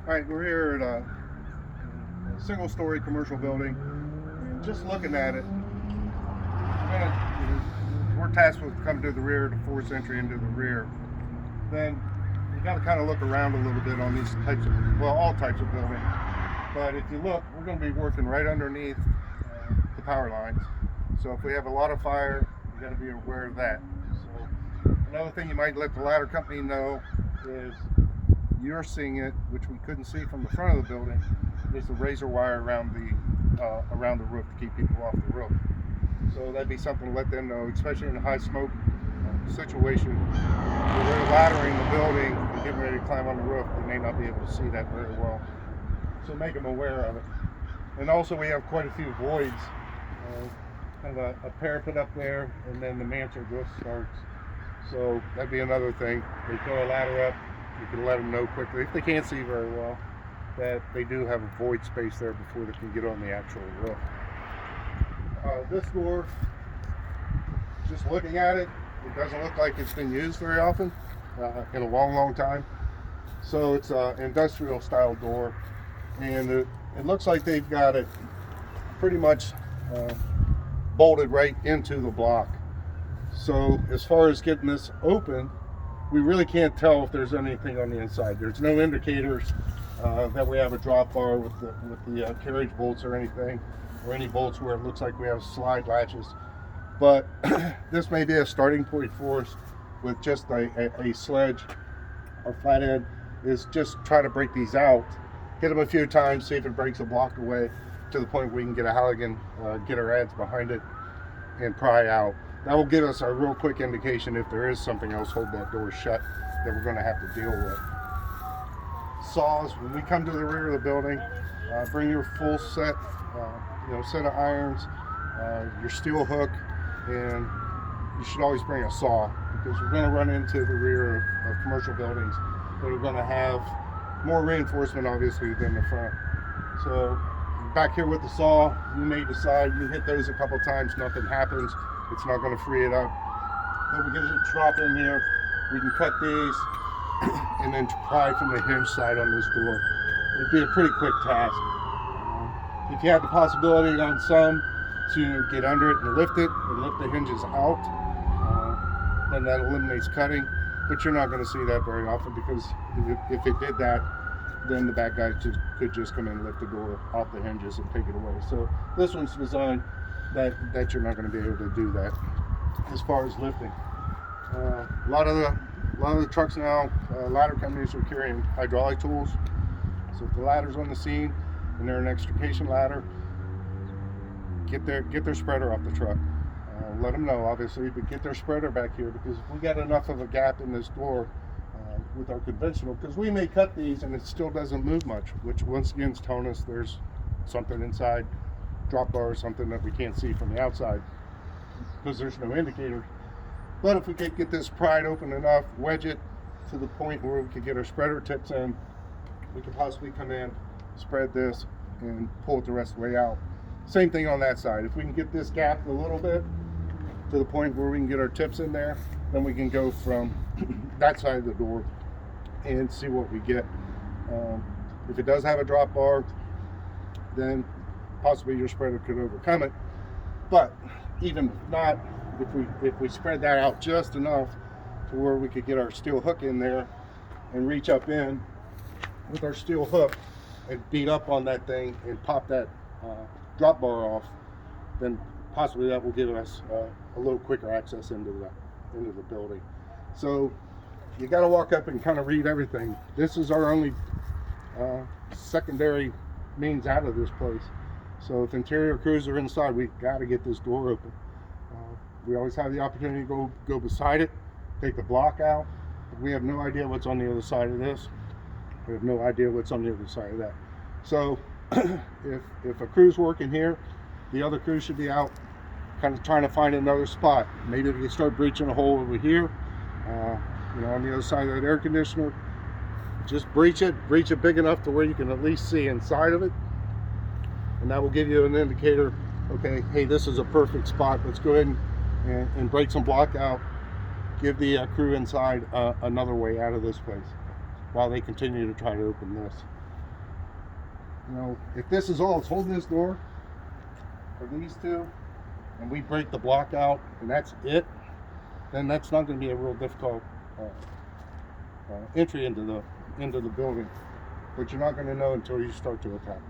All right, we're here at a single-story commercial building. And just looking at it, we're tasked with coming to the rear to force entry into the rear. Then you got to kind of look around a little bit on these types of, well, all types of buildings. But if you look, we're going to be working right underneath the power lines. So if we have a lot of fire, you got to be aware of that. So another thing you might let the ladder company know is you're seeing it, which we couldn't see from the front of the building, is the razor wire around the roof to keep people off the roof. So that'd be something to let them know, especially in a high smoke situation. If they're laddering the building and getting ready to climb on the roof, they may not be able to see that very well. So make them aware of it. And also we have quite a few voids. Kind of a parapet up there, and then the mansard roof starts. So that'd be another thing. They throw a ladder up, you can let them know quickly, if they can't see very well, that they do have a void space there before they can get on the actual roof. This door, just looking at it, it doesn't look like it's been used very often, in a long time. So it's an industrial style door, and it looks like they've got it pretty much bolted right into the block. So as far as getting this open, we really can't tell if there's anything on the inside. There's no indicators that we have a drop bar with the carriage bolts or anything, or any bolts where it looks like we have slide latches. But this may be a starting point for us with just a sledge or flathead, is just try to break these out, hit them a few times, see if it breaks a block away to the point where we can get a Halligan, get our adze behind it and pry out. That will give us a real quick indication if there is something else holding that door shut that we're going to have to deal with. Saws, when we come to the rear of the building, bring your full set, set of irons, your steel hook, and you should always bring a saw, because you're going to run into the rear of commercial buildings that are going to have more reinforcement obviously than the front. So back here with the saw, you may decide you hit those a couple times, nothing happens, it's not going to free it up. Then we get a drop in here, we can cut these and then pry from the hinge side on this door. It'd be a pretty quick task. If you have the possibility on some to get under it and lift the hinges out, then that eliminates cutting. But you're not going to see that very often, because if it did that, then the bad guy could just come in and lift the door off the hinges and take it away. So this one's designed that you're not going to be able to do that. As far as lifting, a lot of the trucks now, ladder companies are carrying hydraulic tools. So if the ladder's on the scene and they're an extrication ladder, get their spreader off the truck. Let them know, obviously, but get their spreader back here, because if we got enough of a gap in this door with our conventional, because we may cut these and it still doesn't move much, which once again is telling us there's something inside, drop bar or something that we can't see from the outside, because there's no indicator. But if we could get this pried open enough, wedge it to the point where we could get our spreader tips in, we could possibly come in, spread this, and pull it the rest of the way out. Same thing on that side. If we can get this gapped a little bit to the point where we can get our tips in there, then we can go from that side of the door and see what we get. If it does have a drop bar, then possibly your spreader could overcome it. But even if not, if we spread that out just enough to where we could get our steel hook in there and reach up in with our steel hook and beat up on that thing and pop that drop bar off, then possibly that will give us a little quicker access into the building. So you got to walk up and kind of read everything. This is our only secondary means out of this place. So if interior crews are inside, we've got to get this door open. We always have the opportunity to go beside it, take the block out. We have no idea what's on the other side of this. We have no idea what's on the other side of that. So if a crew's working here, the other crew should be out kind of trying to find another spot. Maybe we can start breaching a hole over here, on the other side of that air conditioner. Just breach it big enough to where you can at least see inside of it, and that will give you an indicator, okay, hey, this is a perfect spot. Let's go ahead and break some block out, give the crew inside another way out of this place while they continue to try to open this. You know, if this is all it's holding this door, or these two, and we break the block out and that's it, then that's not going to be a real difficult entry into the building. But you're not going to know until you start to attack.